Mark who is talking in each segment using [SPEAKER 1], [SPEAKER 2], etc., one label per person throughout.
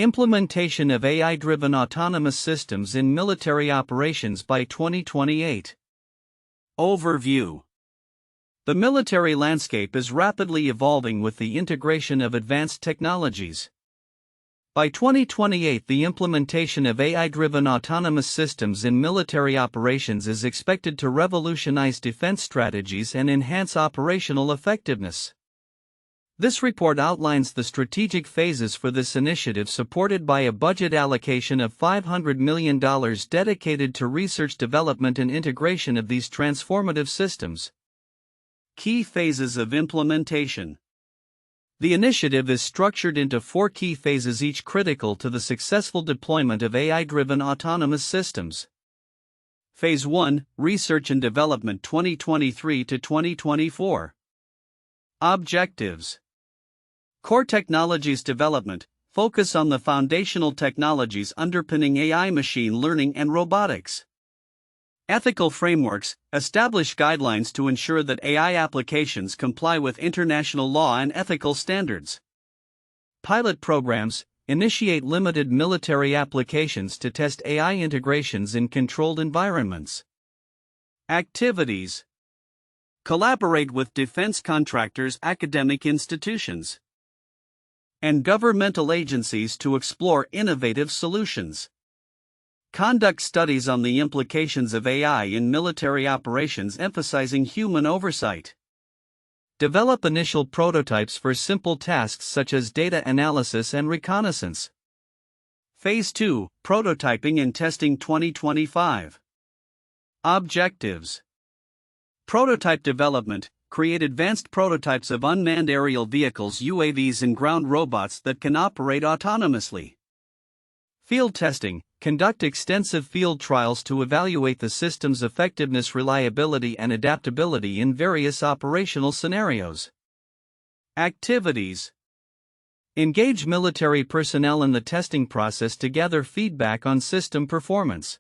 [SPEAKER 1] Implementation of AI-driven autonomous systems in military operations by 2028. Overview. The military landscape is rapidly evolving with the integration of advanced technologies. By 2028, the implementation of AI-driven autonomous systems in military operations is expected to revolutionize defense strategies and enhance operational effectiveness. This report outlines the strategic phases for this initiative, supported by a budget allocation of $500 million dedicated to research, development, and integration of these transformative systems. Key phases of implementation. The initiative is structured into 4 key phases, each critical to the successful deployment of AI-driven autonomous systems. Phase 1, Research and Development 2023 to 2024. Objectives. Core technologies development, focus on the foundational technologies underpinning AI, machine learning, and robotics. Ethical frameworks, establish guidelines to ensure that AI applications comply with international law and ethical standards. Pilot programs, initiate limited military applications to test AI integrations in controlled environments. Activities. Collaborate with defense contractors, academic institutions, and governmental agencies to explore innovative solutions. Conduct studies on the implications of AI in military operations, emphasizing human oversight. Develop initial prototypes for simple tasks such as data analysis and reconnaissance. Phase 2, Prototyping and Testing 2025. Objectives. Prototype development, create advanced prototypes of unmanned aerial vehicles, UAVs, and ground robots that can operate autonomously. Field testing, conduct extensive field trials to evaluate the system's effectiveness, reliability, and adaptability in various operational scenarios. Activities. Engage military personnel in the testing process to gather feedback on system performance.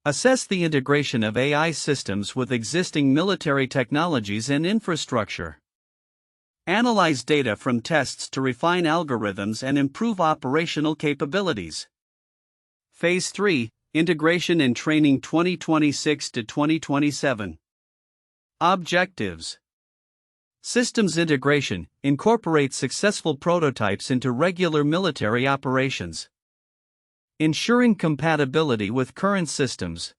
[SPEAKER 1] Assess the integration of AI systems with existing military technologies and infrastructure. Analyze data from tests to refine algorithms and improve operational capabilities. Phase 3, Integration and Training 2026 to 2027. Objectives. Systems integration, incorporate successful prototypes into regular military operations. Ensuring compatibility with current systems.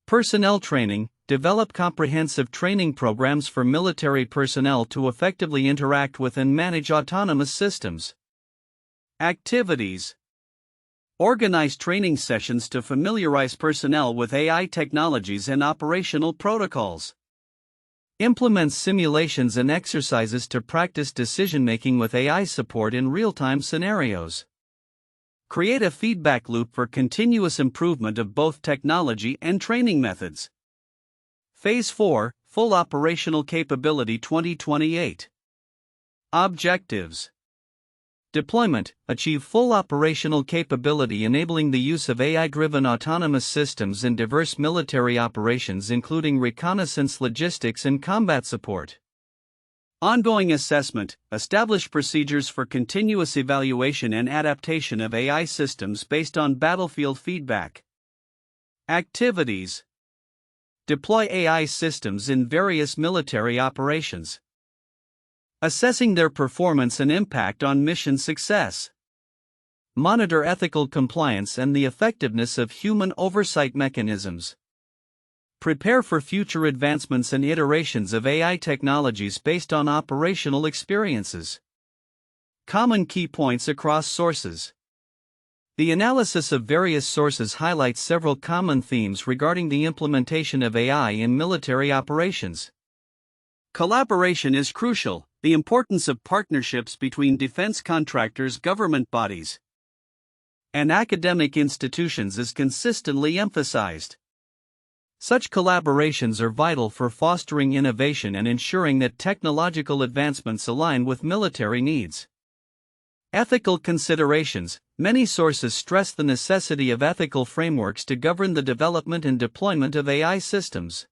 [SPEAKER 1] Personnel training, develop comprehensive training programs for military personnel to effectively interact with and manage autonomous systems. Activities. Organize training sessions to familiarize personnel with AI technologies and operational protocols. Implement simulations and exercises to practice decision-making with AI support in real-time scenarios. Create a feedback loop for continuous improvement of both technology and training methods. Phase 4, Full Operational Capability 2028. Objectives. Deployment, achieve full operational capability, enabling the use of AI-driven autonomous systems in diverse military operations, including reconnaissance, logistics, and combat support. Ongoing assessment, establish procedures for continuous evaluation and adaptation of AI systems based on battlefield feedback. Activities. Deploy AI systems in various military operations. Assessing their performance and impact on mission success. Monitor ethical compliance and the effectiveness of human oversight mechanisms. Prepare for future advancements and iterations of AI technologies based on operational experiences. Common key points across sources. The analysis of various sources highlights several common themes regarding the implementation of AI in military operations. Collaboration is crucial. The importance of partnerships between defense contractors, government bodies, and academic institutions is consistently emphasized. Such collaborations are vital for fostering innovation and ensuring that technological advancements align with military needs. Ethical considerations. Many sources stress the necessity of ethical frameworks to govern the development and deployment of AI systems.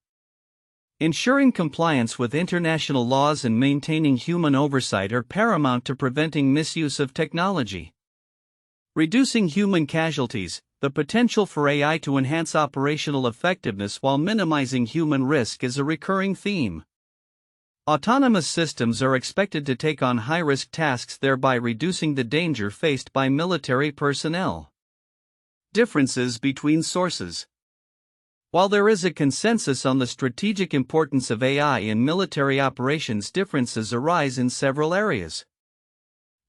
[SPEAKER 1] Ensuring compliance with international laws and maintaining human oversight are paramount to preventing misuse of technology. Reducing human casualties. The potential for AI to enhance operational effectiveness while minimizing human risk is a recurring theme. Autonomous systems are expected to take on high-risk tasks, thereby reducing the danger faced by military personnel. Differences between sources. While there is a consensus on the strategic importance of AI in military operations, differences arise in several areas.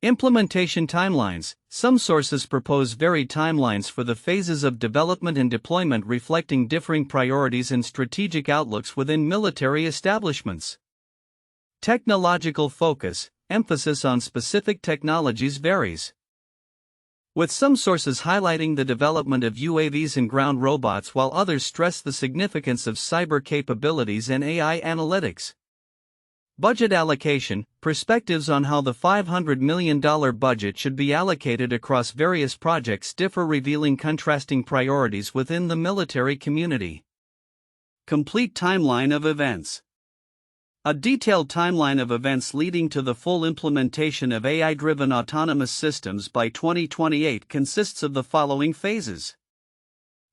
[SPEAKER 1] Implementation timelines. Some sources propose varied timelines for the phases of development and deployment, reflecting differing priorities and strategic outlooks within military establishments. Technological focus. Emphasis on specific technologies varies, with some sources highlighting the development of UAVs and ground robots while others stress the significance of cyber capabilities and AI analytics. Budget allocation. Perspectives on how the $500 million budget should be allocated across various projects differ, revealing contrasting priorities within the military community. Complete timeline of events. A detailed timeline of events leading to the full implementation of AI-driven autonomous systems by 2028 consists of the following phases.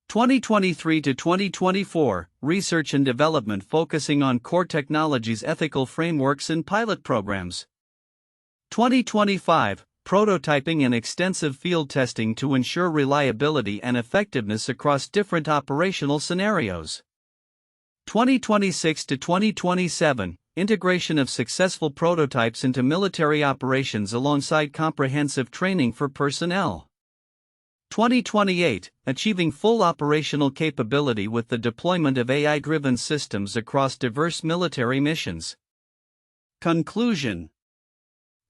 [SPEAKER 1] 2023 to 2024, research and development focusing on core technologies, ethical frameworks and pilot programs. 2025, prototyping and extensive field testing to ensure reliability and effectiveness across different operational scenarios. 2026 to 2027, integration of successful prototypes into military operations alongside comprehensive training for personnel. 2028, achieving full operational capability with the deployment of AI-driven systems across diverse military missions. Conclusion.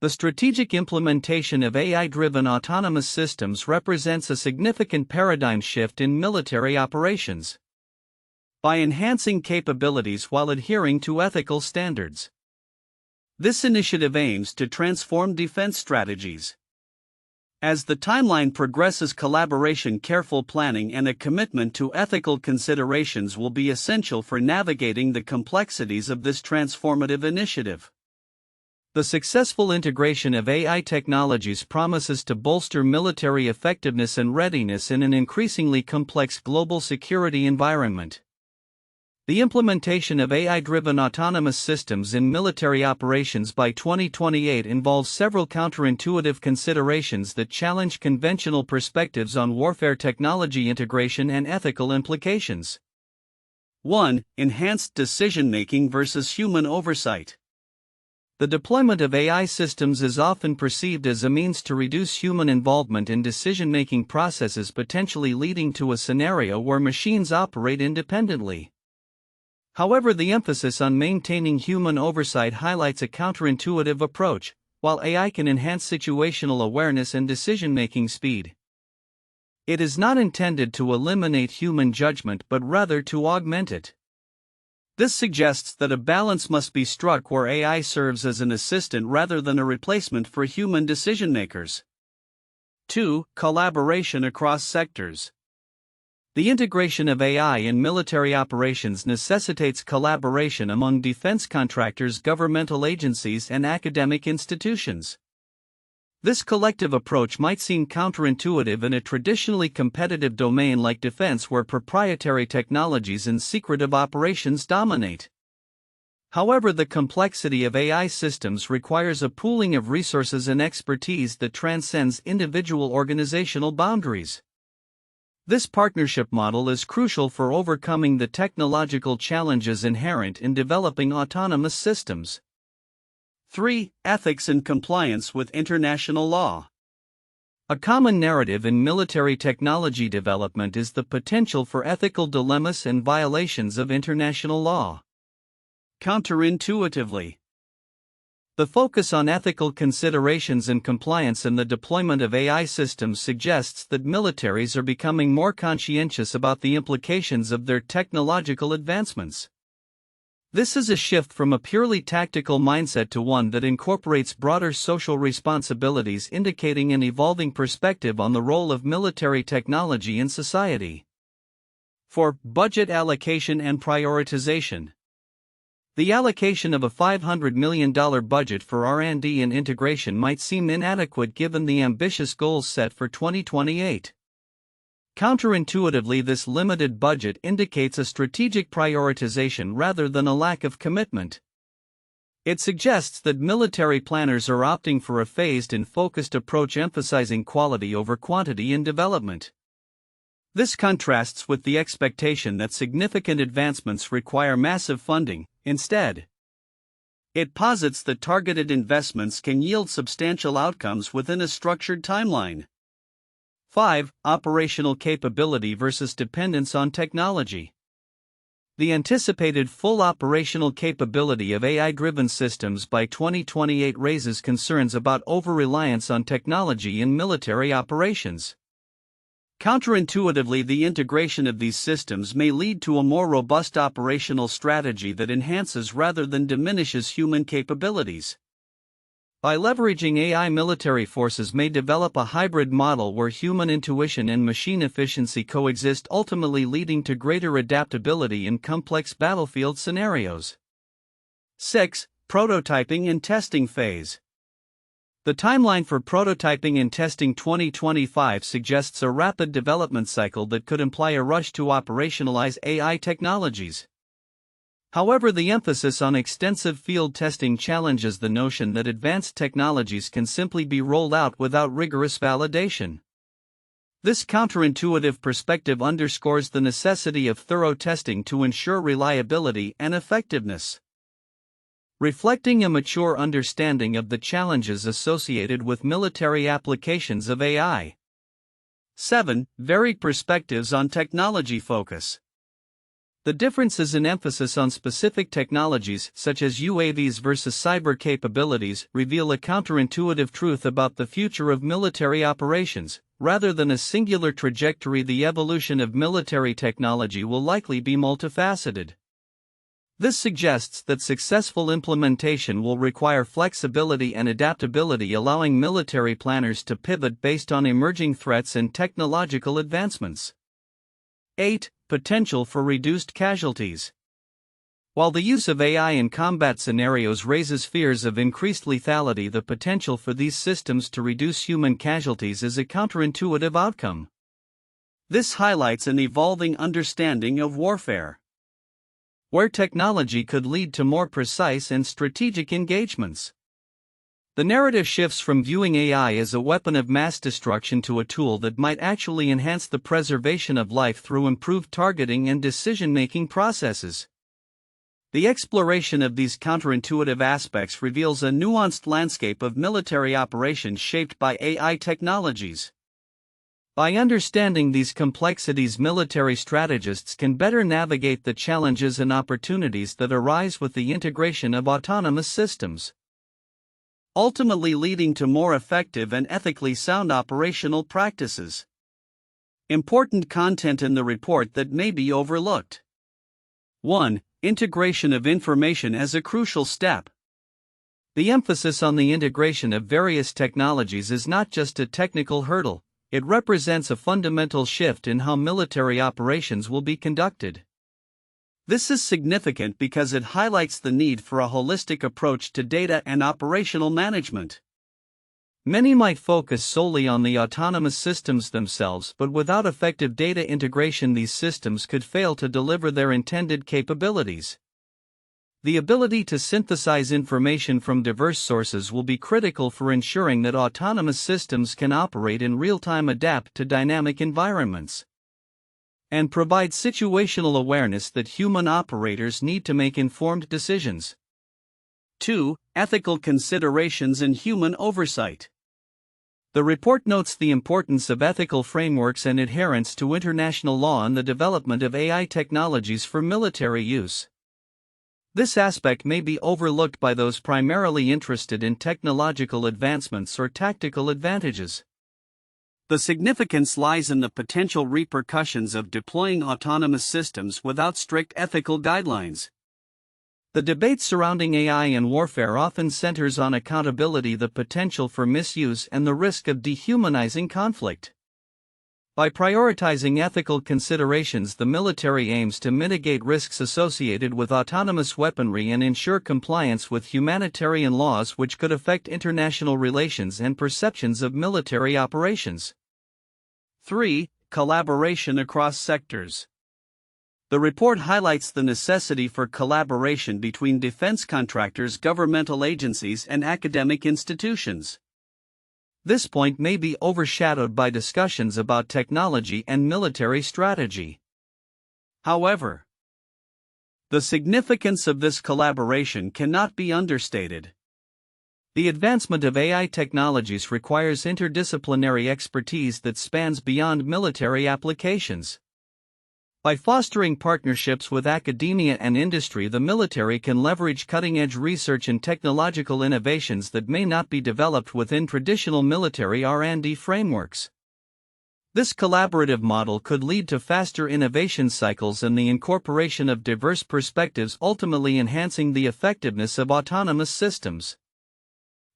[SPEAKER 1] The strategic implementation of AI-driven autonomous systems represents a significant paradigm shift in military operations. By enhancing capabilities while adhering to ethical standards, this initiative aims to transform defense strategies. As the timeline progresses, collaboration, careful planning, and a commitment to ethical considerations will be essential for navigating the complexities of this transformative initiative. The successful integration of AI technologies promises to bolster military effectiveness and readiness in an increasingly complex global security environment. The implementation of AI-driven autonomous systems in military operations by 2028 involves several counterintuitive considerations that challenge conventional perspectives on warfare technology integration and ethical implications. 1. Enhanced decision-making versus human oversight. The deployment of AI systems is often perceived as a means to reduce human involvement in decision-making processes, potentially leading to a scenario where machines operate independently. However, the emphasis on maintaining human oversight highlights a counterintuitive approach. While AI can enhance situational awareness and decision-making speed, it is not intended to eliminate human judgment but rather to augment it. This suggests that a balance must be struck where AI serves as an assistant rather than a replacement for human decision-makers. 2. Collaboration across sectors. The integration of AI in military operations necessitates collaboration among defense contractors, governmental agencies, and academic institutions. This collective approach might seem counterintuitive in a traditionally competitive domain like defense, where proprietary technologies and secretive operations dominate. However, the complexity of AI systems requires a pooling of resources and expertise that transcends individual organizational boundaries. This partnership model is crucial for overcoming the technological challenges inherent in developing autonomous systems. 3. Ethics and compliance with international law. A common narrative in military technology development is the potential for ethical dilemmas and violations of international law. Counterintuitively, the focus on ethical considerations and compliance in the deployment of AI systems suggests that militaries are becoming more conscientious about the implications of their technological advancements. This is a shift from a purely tactical mindset to one that incorporates broader social responsibilities, indicating an evolving perspective on the role of military technology in society. 4. Budget allocation and prioritization. The allocation of a $500 million budget for R&D and integration might seem inadequate given the ambitious goals set for 2028. Counterintuitively, this limited budget indicates a strategic prioritization rather than a lack of commitment. It suggests that military planners are opting for a phased and focused approach emphasizing quality over quantity in development. This contrasts with the expectation that significant advancements require massive funding. Instead, it posits that targeted investments can yield substantial outcomes within a structured timeline. 5. Operational capability versus dependence on technology. The anticipated full operational capability of AI-driven systems by 2028 raises concerns about over-reliance on technology in military operations. Counterintuitively, the integration of these systems may lead to a more robust operational strategy that enhances rather than diminishes human capabilities. By leveraging AI, military forces may develop a hybrid model where human intuition and machine efficiency coexist, ultimately leading to greater adaptability in complex battlefield scenarios. 6. Prototyping and testing phase. The timeline for prototyping and testing 2025 suggests a rapid development cycle that could imply a rush to operationalize AI technologies. However, the emphasis on extensive field testing challenges the notion that advanced technologies can simply be rolled out without rigorous validation. This counterintuitive perspective underscores the necessity of thorough testing to ensure reliability and effectiveness. Reflecting a mature understanding of the challenges associated with military applications of AI. 7. Varied perspectives on technology focus. The differences in emphasis on specific technologies, such as UAVs versus cyber capabilities, reveal a counterintuitive truth about the future of military operations. Rather than a singular trajectory, the evolution of military technology will likely be multifaceted. This suggests that successful implementation will require flexibility and adaptability, allowing military planners to pivot based on emerging threats and technological advancements. 8. Potential for reduced casualties. While the use of AI in combat scenarios raises fears of increased lethality, the potential for these systems to reduce human casualties is a counterintuitive outcome. This highlights an evolving understanding of warfare, where technology could lead to more precise and strategic engagements. The narrative shifts from viewing AI as a weapon of mass destruction to a tool that might actually enhance the preservation of life through improved targeting and decision-making processes. The exploration of these counterintuitive aspects reveals a nuanced landscape of military operations shaped by AI technologies. By understanding these complexities, military strategists can better navigate the challenges and opportunities that arise with the integration of autonomous systems, ultimately leading to more effective and ethically sound operational practices. Important content in the report that may be overlooked. 1. Integration of information as a crucial step. The emphasis on the integration of various technologies is not just a technical hurdle. It represents a fundamental shift in how military operations will be conducted. This is significant because it highlights the need for a holistic approach to data and operational management. Many might focus solely on the autonomous systems themselves, but without effective data integration, these systems could fail to deliver their intended capabilities. The ability to synthesize information from diverse sources will be critical for ensuring that autonomous systems can operate in real-time, adapt to dynamic environments, and provide situational awareness that human operators need to make informed decisions. 2. Ethical considerations and human oversight. The report notes the importance of ethical frameworks and adherence to international law in the development of AI technologies for military use. This aspect may be overlooked by those primarily interested in technological advancements or tactical advantages. The significance lies in the potential repercussions of deploying autonomous systems without strict ethical guidelines. The debate surrounding AI and warfare often centers on accountability, the potential for misuse, and the risk of dehumanizing conflict. By prioritizing ethical considerations, the military aims to mitigate risks associated with autonomous weaponry and ensure compliance with humanitarian laws which could affect international relations and perceptions of military operations. 3. Collaboration across sectors. The report highlights the necessity for collaboration between defense contractors, governmental agencies, and academic institutions. This point may be overshadowed by discussions about technology and military strategy. However, the significance of this collaboration cannot be understated. The advancement of AI technologies requires interdisciplinary expertise that spans beyond military applications. By fostering partnerships with academia and industry, the military can leverage cutting-edge research and technological innovations that may not be developed within traditional military R&D frameworks. This collaborative model could lead to faster innovation cycles and the incorporation of diverse perspectives, ultimately enhancing the effectiveness of autonomous systems.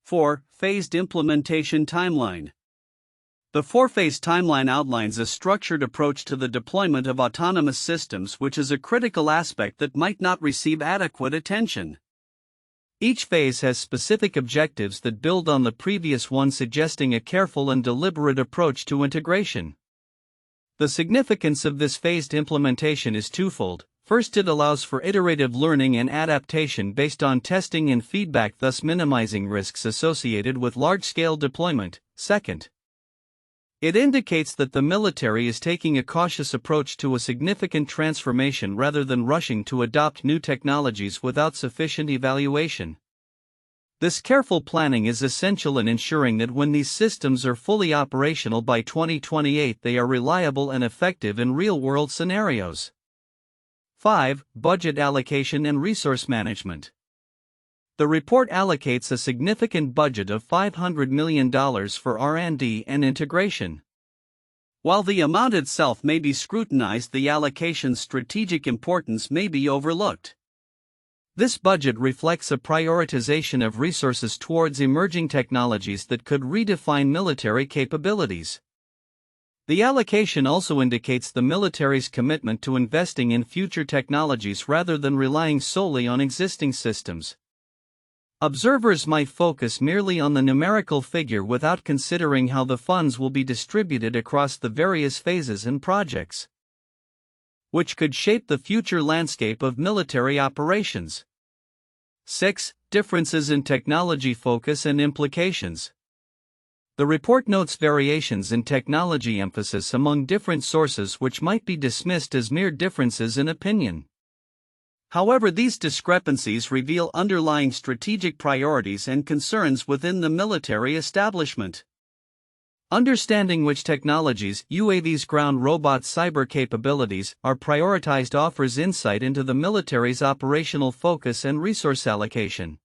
[SPEAKER 1] 4. Phased implementation timeline. The four-phase timeline outlines a structured approach to the deployment of autonomous systems, which is a critical aspect that might not receive adequate attention. Each phase has specific objectives that build on the previous one, suggesting a careful and deliberate approach to integration. The significance of this phased implementation is twofold. First, it allows for iterative learning and adaptation based on testing and feedback, thus minimizing risks associated with large-scale deployment. Second, it indicates that the military is taking a cautious approach to a significant transformation rather than rushing to adopt new technologies without sufficient evaluation. This careful planning is essential in ensuring that when these systems are fully operational by 2028, they are reliable and effective in real-world scenarios. 5. Budget allocation and resource management. The report allocates a significant budget of $500 million for R&D and integration. While the amount itself may be scrutinized, the allocation's strategic importance may be overlooked. This budget reflects a prioritization of resources towards emerging technologies that could redefine military capabilities. The allocation also indicates the military's commitment to investing in future technologies rather than relying solely on existing systems. Observers might focus merely on the numerical figure without considering how the funds will be distributed across the various phases and projects, which could shape the future landscape of military operations. 6. Differences in technology focus and implications. The report notes variations in technology emphasis among different sources, which might be dismissed as mere differences in opinion. However, these discrepancies reveal underlying strategic priorities and concerns within the military establishment. Understanding which technologies, UAVs, ground robots, cyber capabilities, are prioritized offers insight into the military's operational focus and resource allocation.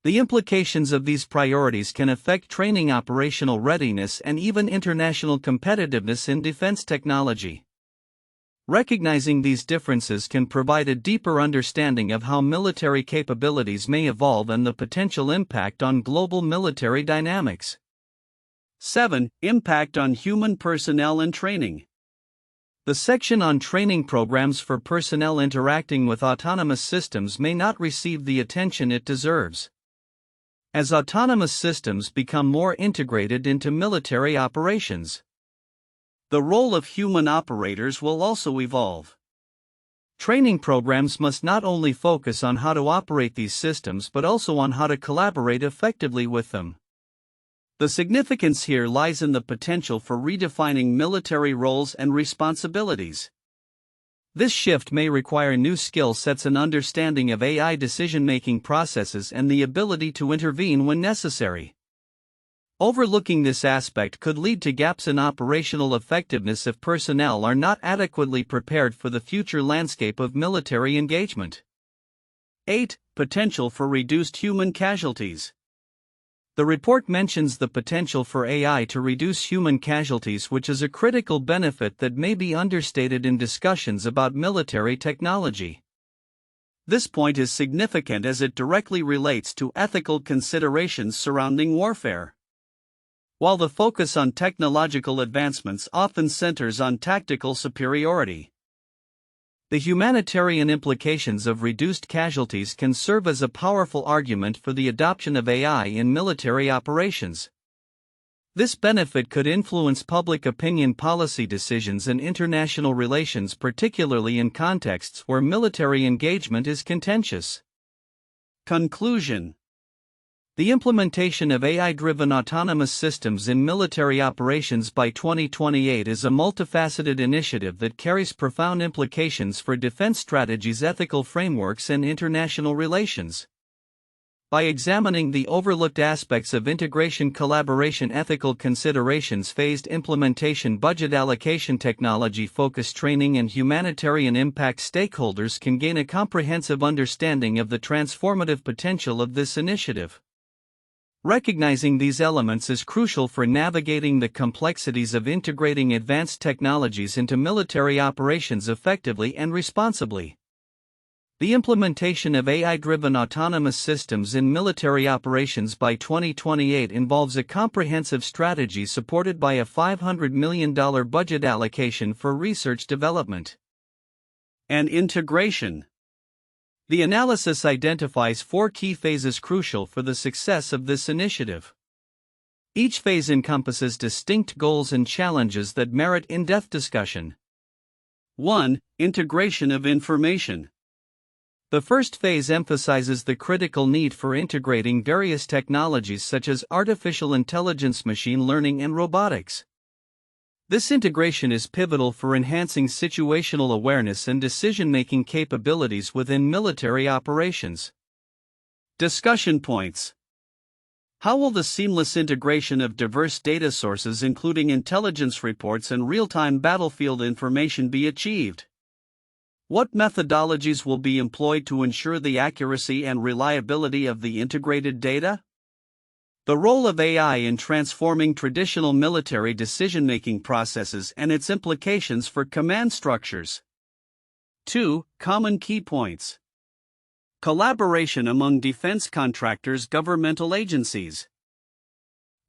[SPEAKER 1] The implications of these priorities can affect training, operational readiness, and even international competitiveness in defense technology. Recognizing these differences can provide a deeper understanding of how military capabilities may evolve and the potential impact on global military dynamics. 7. Impact on human personnel and training. The section on training programs for personnel interacting with autonomous systems may not receive the attention it deserves. As autonomous systems become more integrated into military operations, the role of human operators will also evolve. Training programs must not only focus on how to operate these systems but also on how to collaborate effectively with them. The significance here lies in the potential for redefining military roles and responsibilities. This shift may require new skill sets and understanding of AI decision-making processes and the ability to intervene when necessary. Overlooking this aspect could lead to gaps in operational effectiveness if personnel are not adequately prepared for the future landscape of military engagement. 8. Potential for reduced human casualties. The report mentions the potential for AI to reduce human casualties, which is a critical benefit that may be understated in discussions about military technology. This point is significant as it directly relates to ethical considerations surrounding warfare. while the focus on technological advancements often centers on tactical superiority. The humanitarian implications of reduced casualties can serve as a powerful argument for the adoption of AI in military operations. This benefit could influence public opinion, policy decisions, and international relations, particularly in contexts where military engagement is contentious. Conclusion: the implementation of AI-driven autonomous systems in military operations by 2028 is a multifaceted initiative that carries profound implications for defense strategies, ethical frameworks, and international relations. By examining the overlooked aspects of integration, collaboration, ethical considerations, phased implementation, budget allocation, technology-focused training, and humanitarian impact, stakeholders can gain a comprehensive understanding of the transformative potential of this initiative. Recognizing these elements is crucial for navigating the complexities of integrating advanced technologies into military operations effectively and responsibly. The implementation of AI-driven autonomous systems in military operations by 2028 involves a comprehensive strategy supported by a $500 million budget allocation for research development and integration. The analysis identifies 4 key phases crucial for the success of this initiative. Each phase encompasses distinct goals and challenges that merit in-depth discussion. 1. Integration of information. The first phase emphasizes the critical need for integrating various technologies such as artificial intelligence, machine learning, and robotics. This integration is pivotal for enhancing situational awareness and decision-making capabilities within military operations. Discussion points. How will the seamless integration of diverse data sources, including intelligence reports and real-time battlefield information, be achieved? What methodologies will be employed to ensure the accuracy and reliability of the integrated data? The role of AI in transforming traditional military decision-making processes and its implications for command structures. 2. Common key points. Collaboration among defense contractors, governmental agencies,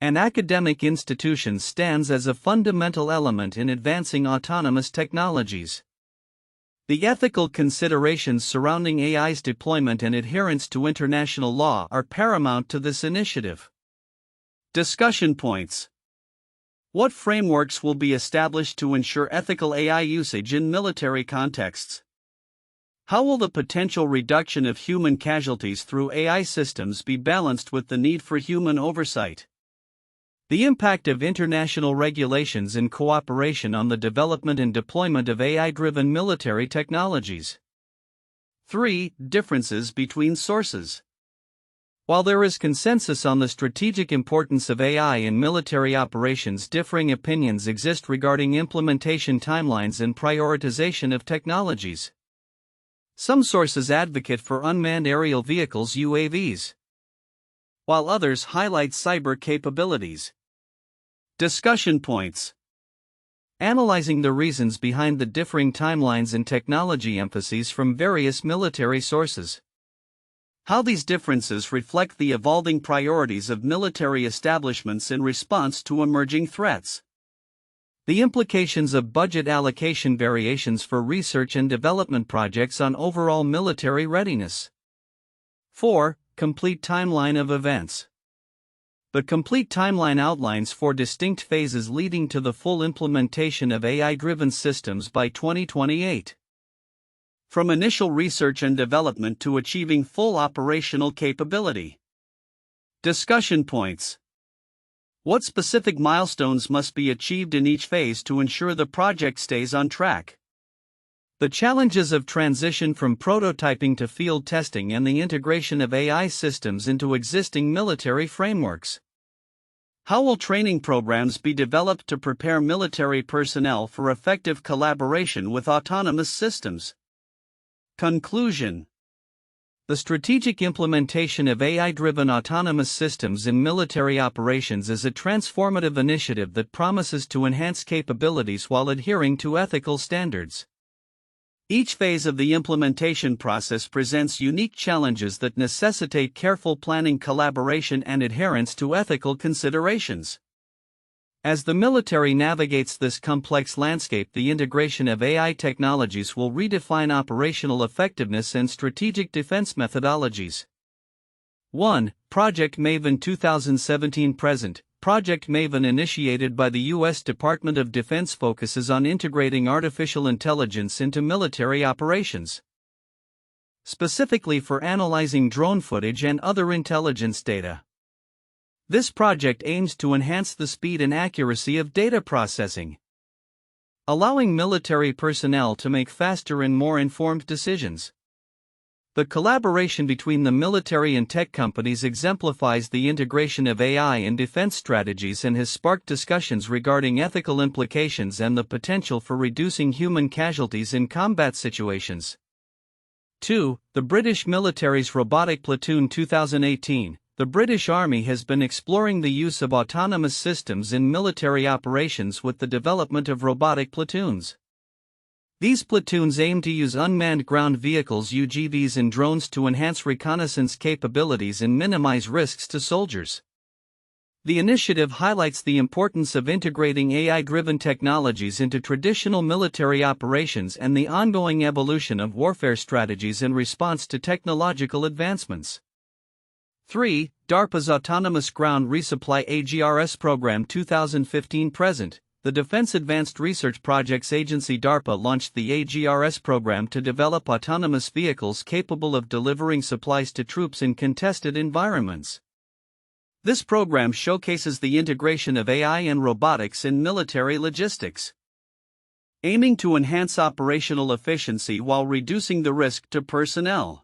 [SPEAKER 1] and academic institutions stands as a fundamental element in advancing autonomous technologies. The ethical considerations surrounding AI's deployment and adherence to international law are paramount to this initiative. Discussion points. What frameworks will be established to ensure ethical AI usage in military contexts? How will the potential reduction of human casualties through AI systems be balanced with the need for human oversight? The impact of international regulations and cooperation on the development and deployment of AI-driven military technologies. 3. Differences between sources. While there is consensus on the strategic importance of AI in military operations, differing opinions exist regarding implementation timelines and prioritization of technologies. Some sources advocate for unmanned aerial vehicles (UAVs), while others highlight cyber capabilities. Discussion points. Analyzing the reasons behind the differing timelines and technology emphases from various military sources. How these differences reflect the evolving priorities of military establishments in response to emerging threats. The implications of budget allocation variations for research and development projects on overall military readiness. 4. Complete timeline of events. The complete timeline outlines 4 distinct phases leading to the full implementation of AI-driven systems by 2028. From initial research and development to achieving full operational capability. Discussion points. What specific milestones must be achieved in each phase to ensure the project stays on track? The challenges of transition from prototyping to field testing and the integration of AI systems into existing military frameworks. How will training programs be developed to prepare military personnel for effective collaboration with autonomous systems? Conclusion. The strategic implementation of AI-driven autonomous systems in military operations is a transformative initiative that promises to enhance capabilities while adhering to ethical standards. Each phase of the implementation process presents unique challenges that necessitate careful planning, collaboration, and adherence to ethical considerations. As the military navigates this complex landscape, the integration of AI technologies will redefine operational effectiveness and strategic defense methodologies. 1. Project Maven 2017-present. Project Maven, initiated by the U.S. Department of Defense, focuses on integrating artificial intelligence into military operations, specifically for analyzing drone footage and other intelligence data. This project aims to enhance the speed and accuracy of data processing, allowing military personnel to make faster and more informed decisions. The collaboration between the military and tech companies exemplifies the integration of AI in defense strategies and has sparked discussions regarding ethical implications and the potential for reducing human casualties in combat situations. 2. The British military's Robotic Platoon 2018. The British Army has been exploring the use of autonomous systems in military operations with the development of robotic platoons. These platoons aim to use unmanned ground vehicles (UGVs) and drones to enhance reconnaissance capabilities and minimize risks to soldiers. The initiative highlights the importance of integrating AI-driven technologies into traditional military operations and the ongoing evolution of warfare strategies in response to technological advancements. 3. DARPA's Autonomous Ground Resupply AGRS Program 2015-present. The Defense Advanced Research Projects Agency DARPA launched the AGRS program to develop autonomous vehicles capable of delivering supplies to troops in contested environments. This program showcases the integration of AI and robotics in military logistics, aiming to enhance operational efficiency while reducing the risk to personnel.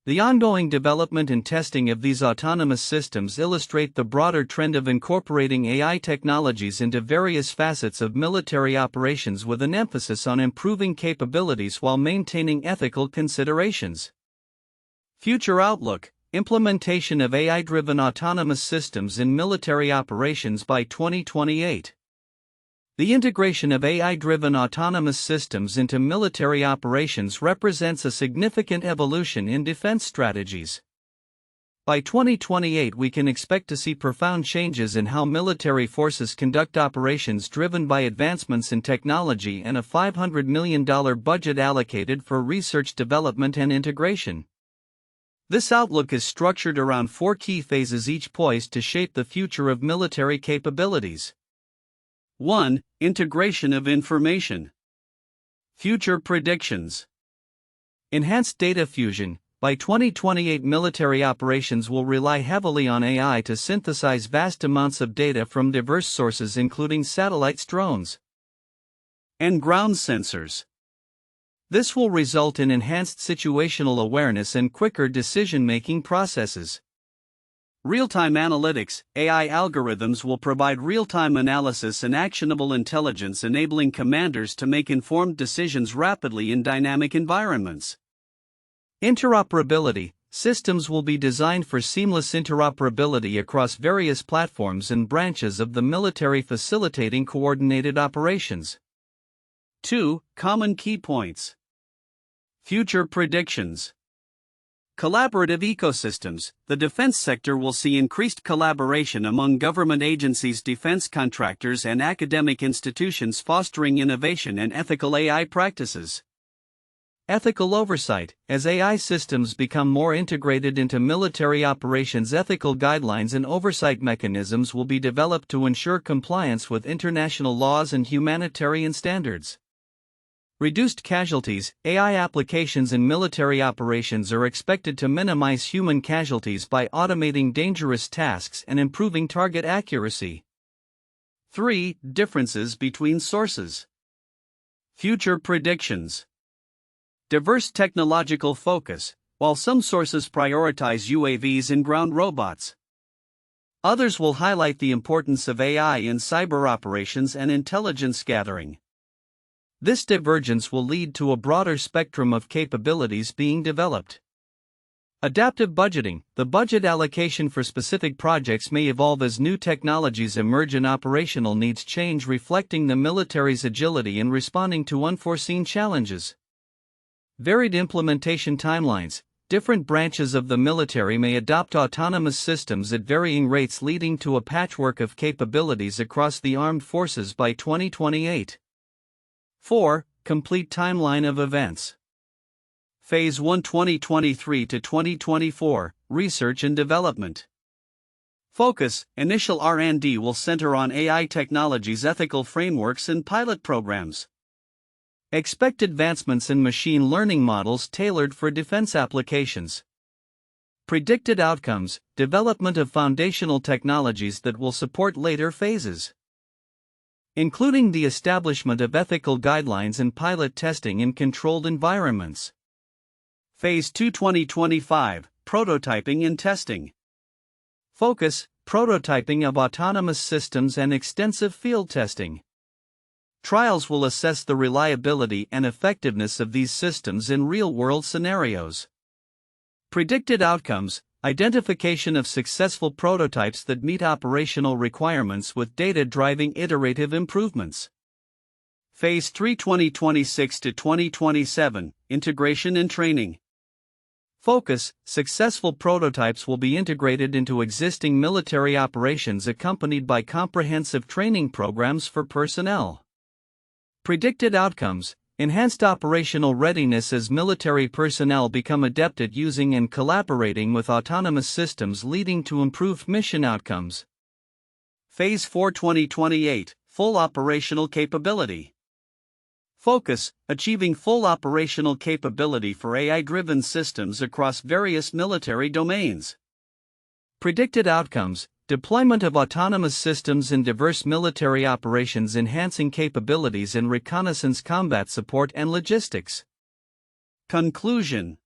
[SPEAKER 1] The ongoing development and testing of these autonomous systems illustrate the broader trend of incorporating AI technologies into various facets of military operations with an emphasis on improving capabilities while maintaining ethical considerations. Future outlook: implementation of AI-driven autonomous systems in military operations by 2028. The integration of AI-driven autonomous systems into military operations represents a significant evolution in defense strategies. By 2028, we can expect to see profound changes in how military forces conduct operations driven by advancements in technology and a $500 million budget allocated for research, development, and integration. This outlook is structured around 4 key phases, each poised to shape the future of military capabilities. 1. Integration of information. Future predictions. Enhanced data fusion. By 2028, military operations will rely heavily on AI to synthesize vast amounts of data from diverse sources, including satellites, drones, and ground sensors. This will result in enhanced situational awareness and quicker decision-making processes. Real-time analytics. AI algorithms will provide real-time analysis and actionable intelligence, enabling commanders to make informed decisions rapidly in dynamic environments. Interoperability. Systems will be designed for seamless interoperability across various platforms and branches of the military, facilitating coordinated operations. 2. Common key points. Future predictions. Collaborative ecosystems. The defense sector will see increased collaboration among government agencies, defense contractors, and academic institutions, fostering innovation and ethical AI practices. Ethical oversight. As AI systems become more integrated into military operations, ethical guidelines and oversight mechanisms will be developed to ensure compliance with international laws and humanitarian standards. Reduced casualties. AI applications in military operations are expected to minimize human casualties by automating dangerous tasks and improving target accuracy. 3. Differences between sources. Future predictions. Diverse technological focus. While some sources prioritize UAVs and ground robots, others will highlight the importance of AI in cyber operations and intelligence gathering. This divergence will lead to a broader spectrum of capabilities being developed. Adaptive budgeting. The budget allocation for specific projects may evolve as new technologies emerge and operational needs change, reflecting the military's agility in responding to unforeseen challenges. Varied implementation timelines. different branches of the military may adopt autonomous systems at varying rates, leading to a patchwork of capabilities across the armed forces by 2028. 4. Complete timeline of events. Phase 1 2023 to 2024, Research and Development. Focus: initial R&D will center on AI technologies, ethical frameworks and pilot programs. Expect advancements in machine learning models tailored for defense applications. Predicted outcomes: development of foundational technologies that will support later phases, including the establishment of ethical guidelines and pilot testing in controlled environments. Phase 2 2025, Prototyping and Testing. Focus: prototyping of autonomous systems and extensive field testing. Trials will assess the reliability and effectiveness of these systems in real-world scenarios. Predicted outcomes: identification of successful prototypes that meet operational requirements with data driving iterative improvements. Phase 3 2026 to 2027, Integration and Training. Focus: successful prototypes will be integrated into existing military operations, accompanied by comprehensive training programs for personnel. Predicted outcomes: enhanced operational readiness as military personnel become adept at using and collaborating with autonomous systems, leading to improved mission outcomes. Phase 4 2028, Full Operational Capability. Focus: achieving full operational capability for AI-driven systems across various military domains. Predicted outcomes: deployment of autonomous systems in diverse military operations, enhancing capabilities in reconnaissance, combat support, and logistics. Conclusion: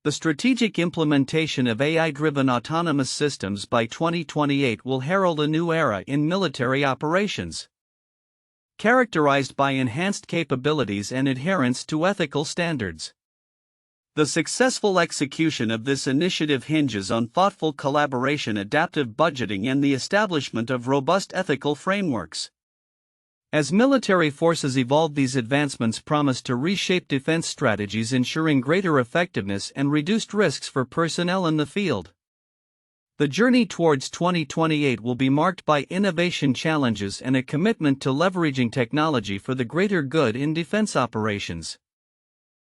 [SPEAKER 1] the strategic implementation of AI-driven autonomous systems by 2028 will herald a new era in military operations, characterized by enhanced capabilities and adherence to ethical standards. The successful execution of this initiative hinges on thoughtful collaboration, adaptive budgeting, and the establishment of robust ethical frameworks. As military forces evolve, these advancements promise to reshape defense strategies, ensuring greater effectiveness and reduced risks for personnel in the field. The journey towards 2028 will be marked by innovation challenges and a commitment to leveraging technology for the greater good in defense operations.